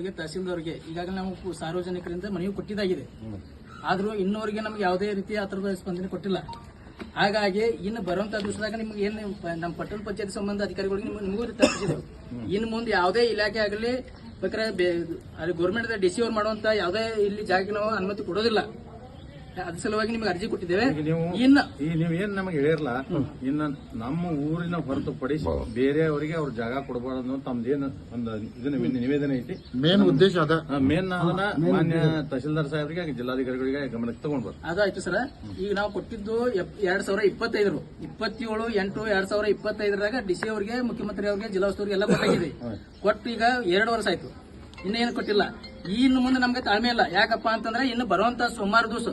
ಅವರಿಗೆ ತಹಸೀಲ್ದವರಿಗೆ ಈಗಾಗಲೇ ನಾವು ಸಾರ್ವಜನಿಕರಿಂದ ಮನವಿ ಕೊಟ್ಟಿದ್ದಾಗಿದೆ. ಆದರೂ ಇನ್ನೂವರೆಗೆ ನಮ್ಗೆ ಯಾವುದೇ ರೀತಿಯ ಆ ಥರದ ಸ್ಪಂದನೆ ಕೊಟ್ಟಿಲ್ಲ. ಹಾಗಾಗಿ ಇನ್ನು ಬರುವಂತ ದಿವಸದಾಗ ನಿಮ್ಗೆ ಏನು ನಮ್ಮ ಪಟ್ಟಣ ಪಂಚಾಯತ್ ಸಂಬಂಧ ಅಧಿಕಾರಿಗಳಿಗೆ ನಿಮಗೂ ತಪ್ಪಿಸಿದೆವು. ಇನ್ನು ಮುಂದೆ ಯಾವುದೇ ಇಲಾಖೆ ಆಗಲಿ ಬೇಕಾದ್ರೆ ಅದು ಗೌರ್ಮೆಂಟ್ DC ಅವ್ರು ಮಾಡುವಂತ ಯಾವುದೇ ಇಲ್ಲಿ ಜಾಗಕ್ಕೆ ನಾವು ಅನುಮತಿ ಕೊಡೋದಿಲ್ಲ. ಅದ್ರ ಸಲುವಾಗಿ ನಿಮ್ಗೆ ಅರ್ಜಿ ಕೊಟ್ಟಿದ್ದೇವೆ. ನೀವೇನ್ ನಮಗೆ ಹೇಳಿರಲ್ಲ, ಇನ್ನು ನಮ್ಮ ಊರಿನ ಹೊರತುಪಡಿಸಿ ಬೇರೆಯವರಿಗೆ ಅವ್ರ ಜಾಗ ಕೊಡಬಾರ್ದು ತಮ್ದೇನು ಒಂದು ಇದನ್ನ ನಿವೇದನೆ ಐತಿ. ಮೇನ್ ಉದ್ದೇಶ ಅದ ಮೇನ್ ಅದನ್ನ ಮಾನ್ಯ ತಹಸೀಲ್ದಾರ್ ಸಾಹೇಬರಿಗೆ ಜಿಲ್ಲಾಧಿಕಾರಿಗಳಿಗೆ ಗಮನಕ್ಕೆ ತಗೊಂಡ್ಬಾರ್ದು. ಅದಾಯ್ತು ಸರ್. ಈಗ ನಾವು ಕೊಟ್ಟಿದ್ದು 2025 27/8/2025ರಾಗ DC ಅವರಿಗೆ, ಮುಖ್ಯಮಂತ್ರಿ ಅವರಿಗೆ, ಜಿಲ್ಲಾ ಉಸ್ತುವಾರಿಗೆ ಎಲ್ಲ ಕೊಟ್ಟಾಗಿದೆ. ಕೊಟ್ಟು ಈಗ 2 ವರ್ಷ ಆಯ್ತು, ಇನ್ನೇನು ಕೊಟ್ಟಿಲ್ಲ. ಇನ್ನು ಮುಂದೆ ನಮ್ಗೆ ತಾಳ್ಮೆ ಇಲ್ಲ. ಯಾಕಪ್ಪ ಅಂತಂದ್ರೆ ಇನ್ನು ಬರುವಂತ ಸೋಮವಾರ ದಿವಸ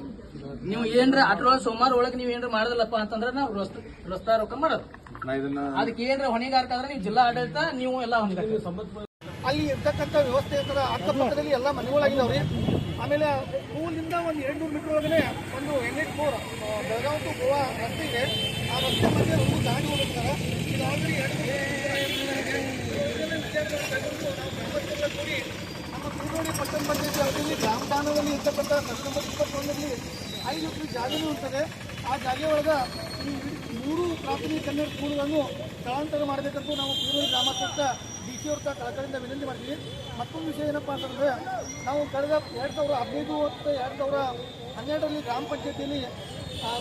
ನೀವು ಏನ್ರ ಅದ್ರೊಳಗೆ ಸೋಮವಾರ ಒಳಗೆ ನೀವು ಏನ್ರ ಮಾಡೋದಿಲ್ಲಪ್ಪ ಅಂತಂದ್ರೆ ನಾವು ರಸ್ತಾರೋಕ ಮಾಡೋದು. ಅದಕ್ಕೆ ಏನ್ರ ಹೊಣೆಗಾರಕಾದ್ರೆ ನೀವು ಜಿಲ್ಲಾ ಆಡಳಿತ, ನೀವು ಎಲ್ಲ ಹೊಣೆಗಾರ. ಅಲ್ಲಿ ಇರ್ತಕ್ಕಂಥ ವ್ಯವಸ್ಥೆ ಇರ್ತದ, ಅಕ್ಕಪಕ್ಕದಲ್ಲಿ ಎಲ್ಲ ಮನೆಗಳಾಗಿದ್ದಾವ್ರಿ. ಆಮೇಲೆ ಊರಿಂದ ಒಂದು 200 ಮೀಟರ್ ಒಳಗಡೆ ಒಂದು NH4 ಬೆಳಗಾವಿ ಟು ಗೋವಾ ರಸ್ತೆ ಇದೆ. ಆ ರಸ್ತೆ ಮಧ್ಯೆ ಒಂದು ದಾರಿ ಹೋಗಿರ್ತಾರೆ. ಇದು ಆಲ್ರೆಡಿ 2 ಕೂಡಿ ನಮ್ಮ ಕೂಡೋಳಿ ಪಟ್ಟಣ ಪಂಚಾಯತ್ ಅವಧಿಯಲ್ಲಿ ಗ್ರಾಮದಾನದಲ್ಲಿ ಇರ್ತಕ್ಕಂಥ ಸೆಪ್ಟೆಂಬರ್ 21ರಲ್ಲಿ 5 ಎಕರೆ ಜಾಗನೂ ಇರ್ತದೆ. ಆ ಜಾಗೆ ಒಳಗೆ ಈ 3 ಪ್ರಾಥಮಿಕ ಕನ್ನಡ ಸ್ಕೂಲ್ಗಳನ್ನು ಸ್ಥಳಾಂತರ ಮಾಡಬೇಕಂತೂ ನಾವು ಕೂಡೋಳಿ ಗ್ರಾಮಾಧ್ಯಕ್ಷ DC ಅವ್ರ ಕಳಕಳಿಯಿಂದ ವಿನಂತಿ ಮಾಡ್ತೀವಿ. ಮತ್ತೊಂದು ವಿಷಯ ಏನಪ್ಪ ಅಂತಂದರೆ, ನಾವು ಕಳೆದ 2015 ಮತ್ತು 2012ರಲ್ಲಿ ಗ್ರಾಮ ಪಂಚಾಯತಿಯಲ್ಲಿ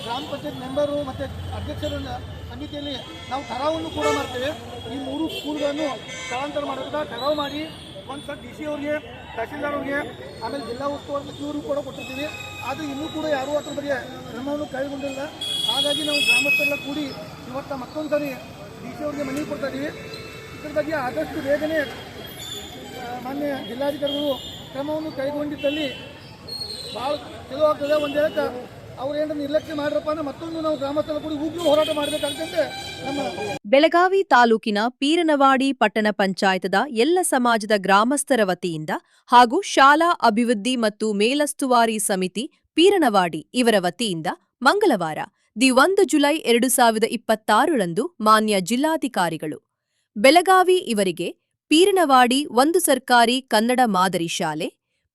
ಗ್ರಾಮ ಪಂಚಾಯತ್ ಮೆಂಬರು ಮತ್ತು ಅಧ್ಯಕ್ಷರ ಸಮಿತಿಯಲ್ಲಿ ನಾವು ಠರಾವನ್ನು ಕೂಡ ಮಾಡ್ತೇವೆ. ಈ 3 ಸ್ಕೂಲ್ಗಳನ್ನು ಸ್ಥಳಾಂತರ ಮಾಡೋದಕ್ಕೆ ಠರಾವು ಮಾಡಿ ಒಂದು ಸಲ DC ಅವ್ರಿಗೆ, ತಹಸೀಲ್ದಾರ್ ಅವ್ರಿಗೆ, ಆಮೇಲೆ ಜಿಲ್ಲಾ ಉಸ್ತುವಾರಿ ಸಚಿವರಿಗೂ ಕೂಡ ಕೊಟ್ಟಿರ್ತೀವಿ. ಆದರೆ ಇನ್ನೂ ಕೂಡ ಯಾರೂ ಅದ್ರ ಬಗ್ಗೆ ಕ್ರಮವನ್ನು ಕೈಗೊಂಡಿಲ್ಲ. ಹಾಗಾಗಿ ನಾವು ಗ್ರಾಮಸ್ಥರೆಲ್ಲ ಕೂಡಿ ಇವತ್ತು ಮತ್ತೊಂದು ಸರಿ DC ಅವ್ರಿಗೆ ಮನವಿ ಕೊಡ್ತಾ ಇದ್ದೀವಿ. ಇದ್ರ ಬಗ್ಗೆ ಆದಷ್ಟು ಬೇಗನೆ ಮಾನ್ಯ ಜಿಲ್ಲಾಧಿಕಾರಿಗಳು ಕ್ರಮವನ್ನು ಕೈಗೊಂಡಿದ್ದಲ್ಲಿ ಭಾಳ ಚಲೋ ಆಗ್ತದೆ. ಒಂದು ಹೇಳಕ್ಕೆ ಅವ್ರು ಏನಾದ್ರು ನಿರ್ಲಕ್ಷ್ಯ ಮಾಡ್ರಪ್ಪ ಅಂದ್ರೆ ಮತ್ತೊಂದು ನಾವು ಗ್ರಾಮಸ್ಥರ ಕೂಡಿ ಉಗ್ರ ಹೋರಾಟ ಮಾಡಬೇಕಾಗ್ತದೆ. ಬೆಳಗಾವಿ ತಾಲೂಕಿನ ಪೀರನವಾಡಿ ಪಟ್ಟಣ ಪಂಚಾಯತದ ಎಲ್ಲ ಸಮಾಜದ ಗ್ರಾಮಸ್ಥರ ವತಿಯಿಂದ ಹಾಗೂ ಶಾಲಾ ಅಭಿವೃದ್ಧಿ ಮತ್ತು ಮೇಲಸ್ತುವಾರಿ ಸಮಿತಿ ಪೀರನವಾಡಿ ಇವರ ವತಿಯಿಂದ ಮಂಗಳವಾರ 1 ಜುಲೈ 2026ರಂದು ಮಾನ್ಯ ಜಿಲ್ಲಾಧಿಕಾರಿಗಳು ಬೆಳಗಾವಿ ಇವರಿಗೆ ಪೀರನವಾಡಿ 1 ಸರ್ಕಾರಿ ಕನ್ನಡ ಮಾದರಿ ಶಾಲೆ,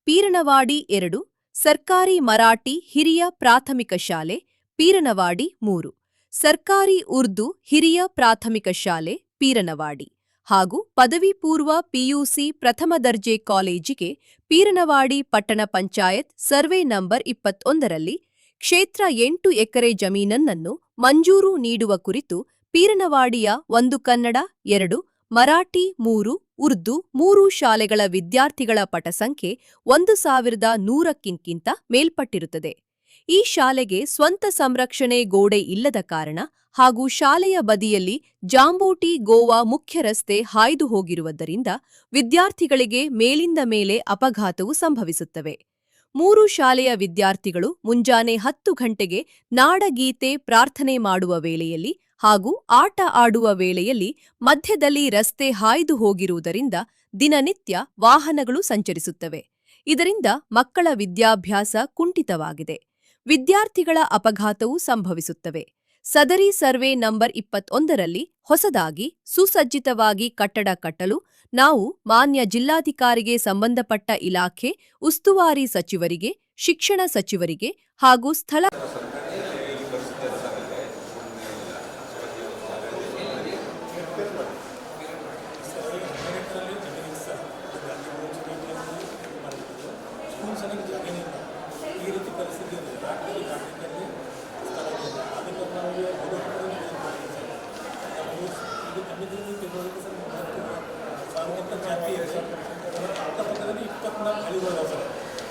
ಪೀರನವಾಡಿ 2 ಸರ್ಕಾರಿ ಮರಾಠಿ ಹಿರಿಯ ಪ್ರಾಥಮಿಕ ಶಾಲೆ, ಪೀರನವಾಡಿ 3 ಸರ್ಕಾರಿ ಉರ್ದು ಹಿರಿಯ ಪ್ರಾಥಮಿಕ ಶಾಲೆ ಪೀರನವಾಡಿ ಹಾಗೂ ಪದವಿ ಪೂರ್ವ PUC ಪ್ರಥಮ ದರ್ಜೆ ಕಾಲೇಜಿಗೆ ಪೀರನವಾಡಿ ಪಟ್ಟಣ ಪಂಚಾಯತ್ ಸರ್ವೆ ನಂಬರ್ 21ರಲ್ಲಿ ಕ್ಷೇತ್ರ 8 ಎಕರೆ ಜಮೀನನ್ನು ಮಂಜೂರು ನೀಡುವ ಕುರಿತು ಪೀರನವಾಡಿಯ 1 ಕನ್ನಡ, 2 ಮರಾಠಿ, 3 ಉರ್ದು 3 ಶಾಲೆಗಳ ವಿದ್ಯಾರ್ಥಿಗಳ ಪಟಸಂಖ್ಯೆ 1100ಕ್ಕಿಂತ ಮೇಲ್ಪಟ್ಟಿರುತ್ತದೆ. ಈ ಶಾಲೆಗೆ ಸ್ವಂತ ಸಂರಕ್ಷಣೆ ಗೋಡೆ ಇಲ್ಲದ ಕಾರಣ ಹಾಗೂ ಶಾಲೆಯ ಬದಿಯಲ್ಲಿ ಜಾಂಬೋಟಿ ಗೋವಾ ಮುಖ್ಯ ರಸ್ತೆ ಹಾಯ್ದು ಹೋಗಿರುವುದರಿಂದ ವಿದ್ಯಾರ್ಥಿಗಳಿಗೆ ಮೇಲಿಂದ ಮೇಲೆ ಅಪಘಾತವು ಸಂಭವಿಸುತ್ತವೆ. 3 ಶಾಲೆಯ ವಿದ್ಯಾರ್ಥಿಗಳು ಮುಂಜಾನೆ 10 ಗಂಟೆಗೆ ನಾಡಗೀತೆ ಪ್ರಾರ್ಥನೆ ಮಾಡುವ ವೇಳೆಯಲ್ಲಿ ಹಾಗೂ ಆಟ ಆಡುವ ವೇಳೆಯಲ್ಲಿ ಮಧ್ಯದಲ್ಲಿ ರಸ್ತೆ ಹಾಯ್ದು ಹೋಗಿರುವುದರಿಂದ ದಿನನಿತ್ಯ ವಾಹನಗಳು ಸಂಚರಿಸುತ್ತವೆ. ಇದರಿಂದ ಮಕ್ಕಳ ವಿದ್ಯಾಭ್ಯಾಸ ಕುಂಠಿತವಾಗಿದೆ. ವಿದ್ಯಾರ್ಥಿಗಳ ಅಪಘಾತವೂ ಸಂಭವಿಸುತ್ತವೆ. ಸದರಿ ಸರ್ವೆ ನಂಬರ್ 21ರಲ್ಲಿ ಹೊಸದಾಗಿ ಸುಸಜ್ಜಿತವಾಗಿ ಕಟ್ಟಡ ಕಟ್ಟಲು ನಾವು ಮಾನ್ಯ ಜಿಲ್ಲಾಧಿಕಾರಿಗೆ ಸಂಬಂಧಪಟ್ಟ ಇಲಾಖೆ ಉಸ್ತುವಾರಿ ಸಚಿವರಿಗೆ, ಶಿಕ್ಷಣ ಸಚಿವರಿಗೆ ಹಾಗೂ ಸ್ಥಳ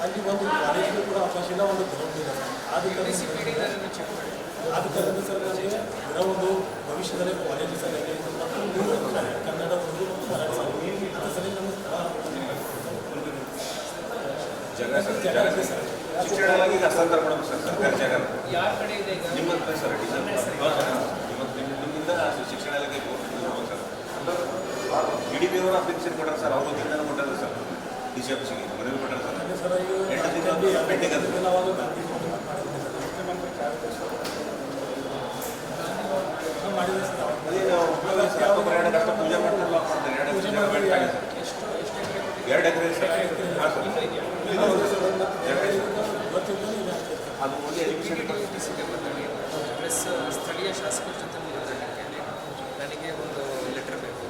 ಅಲ್ಲಿ ಒಂದು ಕಾಲೇಜಿಗೂ ಕೂಡ ಅವಕಾಶ ಇಲ್ಲ, ಒಂದು ಗ್ರೌಂಡ್ ಇದೆ. ಆದ ಕಾರಣ ಸರ್ ನಮಗೆ ಇರೋ ಒಂದು ಭವಿಷ್ಯದಲ್ಲಿ ಕಾಲೇಜು ಸರಿಯಾಗಿ ಮತ್ತು ಕನ್ನಡ ಒಂದು ಮರಾಠಿ ಸರಿ ನಮ್ಮ ಶಿಕ್ಷಣವಾಗಿ ಹಸ್ತಾಂತರ ಮಾಡಬೇಕು ಸರ್. ಸರ್ಕಾರಿ ಜಾಗ ಯಾವ ಕಡೆ ಇದೆ ನಿಮ್ಮ ಸರ್ ನಿಮ್ಮಿಂದ ಶಿಕ್ಷಣಾಲಯಕ್ಕೆ ಸರ್. DDP ಅವರು ಅಪ್ಲಿಕೇಶನ್ ಕೊಟ್ಟಾರೆ ಸರ್, ಅವ್ರ ವತಿಯಿಂದ ಕೊಟ್ಟಾರೆ ಸರ್. DC ಆಫೀಸಿಗೆ ಮನವಿ ಕೊಟ್ಟಾರೆ ಸರ್. 8 ದಿನ ಪೆಂಡಿಂಗ್ ಅದು. ಪೂಜೆ ಮಾಡ್ತಾರೆ 2 ಎಕರೆ ಅದು ಓನ್ಲಿ ಎಜುಕೇಷನ್ ಪ್ಲಸ್ ಸ್ಥಳೀಯ ಶಾಸಕರ ಜೊತೆ ಮಾತಾಡಲಿಕ್ಕೆ ನನಗೆ ಒಂದು ಲೆಟರ್ ಬೇಕು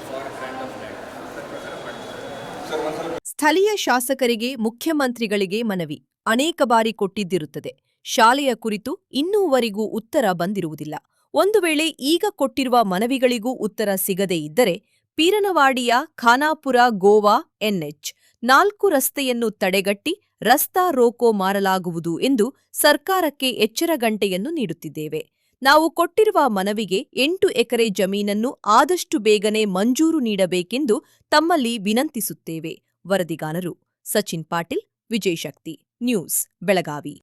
ಫಾರ್ ಗ್ರ್ಯಾಂಡ್ ಆಫ್ ಲ್ಯಾಂಡ್ ಅದರ ಪ್ರಕಾರ ಮಾಡ್ತೀನಿ ಸರ್ ಒಂದ್ಸಲ ಸ್ಥಳೀಯ ಶಾಸಕರಿಗೆ ಮುಖ್ಯಮಂತ್ರಿಗಳಿಗೆ ಮನವಿ ಅನೇಕ ಬಾರಿ ಕೊಟ್ಟಿದ್ದಿರುತ್ತದೆ. ಶಾಲೆಯ ಕುರಿತು ಇನ್ನೂವರೆಗೂ ಉತ್ತರ ಬಂದಿರುವುದಿಲ್ಲ. ಒಂದು ವೇಳೆ ಈಗ ಕೊಟ್ಟಿರುವ ಮನವಿಗಳಿಗೂ ಉತ್ತರ ಸಿಗದೇ ಇದ್ದರೆ ಪೀರನವಾಡಿಯ ಖಾನಾಪುರ ಗೋವಾ NH 4 ರಸ್ತೆಯನ್ನು ತಡೆಗಟ್ಟಿ ರಸ್ತಾ ರೋಕೋ ಮಾರಲಾಗುವುದು ಎಂದು ಸರ್ಕಾರಕ್ಕೆ ಎಚ್ಚರ ಗಂಟೆಯನ್ನು ನೀಡುತ್ತಿದ್ದೇವೆ. ನಾವು ಕೊಟ್ಟಿರುವ ಮನವಿಗೆ 8 ಎಕರೆ ಜಮೀನನ್ನು ಆದಷ್ಟು ಬೇಗನೆ ಮಂಜೂರು ನೀಡಬೇಕೆಂದು ತಮ್ಮಲ್ಲಿ ವಿನಂತಿಸುತ್ತೇವೆ. ವರದಿಗಾರರು ಸಚಿನ್ ಪಾಟೀಲ್, ವಿಜಯಶಕ್ತಿ ನ್ಯೂಸ್, ಬೆಳಗಾವಿ.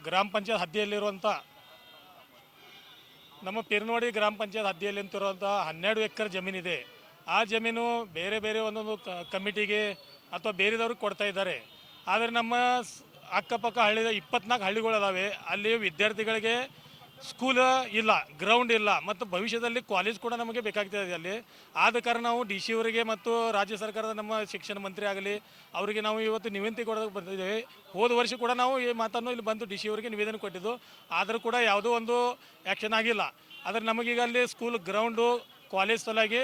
ಗ್ರಾಮ ಪಂಚಾಯತ್ ಹದ್ದಿಯಲ್ಲಿರುವಂಥ ನಮ್ಮ ಪೀರನವಾಡಿ ಗ್ರಾಮ ಪಂಚಾಯತ್ ಹದ್ದಿಯಲ್ಲಿರುವಂಥ 12 ಎಕರೆ ಜಮೀನಿದೆ. ಆ ಜಮೀನು ಬೇರೆ ಬೇರೆ ಒಂದೊಂದು ಕಮಿಟಿಗೆ ಅಥವಾ ಬೇರೆದವ್ರಿಗೆ ಕೊಡ್ತಾ ಇದ್ದಾರೆ. ಆದರೆ ನಮ್ಮ ಅಕ್ಕಪಕ್ಕ 24 ಹಳ್ಳಿಗಳಿದಾವೆ. ಅಲ್ಲಿ ವಿದ್ಯಾರ್ಥಿಗಳಿಗೆ ಸ್ಕೂಲ್ ಇಲ್ಲ, ಗ್ರೌಂಡ್ ಇಲ್ಲ, ಮತ್ತು ಭವಿಷ್ಯದಲ್ಲಿ ಕಾಲೇಜ್ ಕೂಡ ನಮಗೆ ಬೇಕಾಗ್ತದೆ ಅಲ್ಲಿ. ಆದ ಕಾರಣ ನಾವು DC ಅವರಿಗೆ ಮತ್ತು ರಾಜ್ಯ ಸರ್ಕಾರದ ನಮ್ಮ ಶಿಕ್ಷಣ ಮಂತ್ರಿ ಆಗಲಿ ಅವರಿಗೆ ನಾವು ಇವತ್ತು ನಿವೇದನೆ ಕೊಡೋದಕ್ಕೆ ಬಂದಿದ್ದೇವೆ. ಹೋದ ವರ್ಷ ಕೂಡ ನಾವು ಈ ಮಾತನ್ನು ಇಲ್ಲಿ ಬಂದು DC ಅವರಿಗೆ ನಿವೇದನೆ ಕೊಟ್ಟಿದ್ದು, ಆದರೂ ಕೂಡ ಯಾವುದೋ ಒಂದು ಆ್ಯಕ್ಷನ್ ಆಗಿಲ್ಲ. ಆದರೆ ನಮಗೀಗ ಅಲ್ಲಿ ಸ್ಕೂಲ್ ಗ್ರೌಂಡು ಕಾಲೇಜ್ ಸಲುವಾಗಿ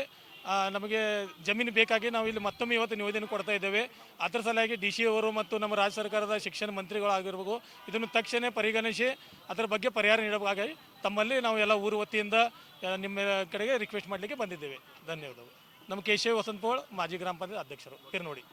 ನಮಗೆ ಜಮೀನು ಬೇಕಾಗಿ ನಾವು ಇಲ್ಲಿ ಮತ್ತೊಮ್ಮೆ ಇವತ್ತು ನಿವೇದನೆ ಕೊಡ್ತಾ ಇದ್ದೇವೆ. ಅದರ ಸಲುವಾಗಿ DC ಅವರು ಮತ್ತು ನಮ್ಮ ರಾಜ್ಯ ಸರ್ಕಾರದ ಶಿಕ್ಷಣ ಮಂತ್ರಿಗಳಾಗಿರ್ಬೇಕು, ಇದನ್ನು ತಕ್ಷಣ ಪರಿಗಣಿಸಿ ಅದರ ಬಗ್ಗೆ ಪರಿಹಾರ ನೀಡಬೇಕಾಗಿ ತಮ್ಮಲ್ಲಿ ನಾವು ಎಲ್ಲ ಊರು ವತಿಯಿಂದ ನಿಮ್ಮ ಕಡೆಗೆ ರಿಕ್ವೆಸ್ಟ್ ಮಾಡಲಿಕ್ಕೆ ಬಂದಿದ್ದೇವೆ. ಧನ್ಯವಾದಗಳು. ನಮ್ಮ ಕೇಶವ್ ವಸಂತಪೋಳ್, ಮಾಜಿ ಗ್ರಾಮ ಪಂಚಾಯತ್ ಅಧ್ಯಕ್ಷರು, ಪೀರನವಾಡಿ.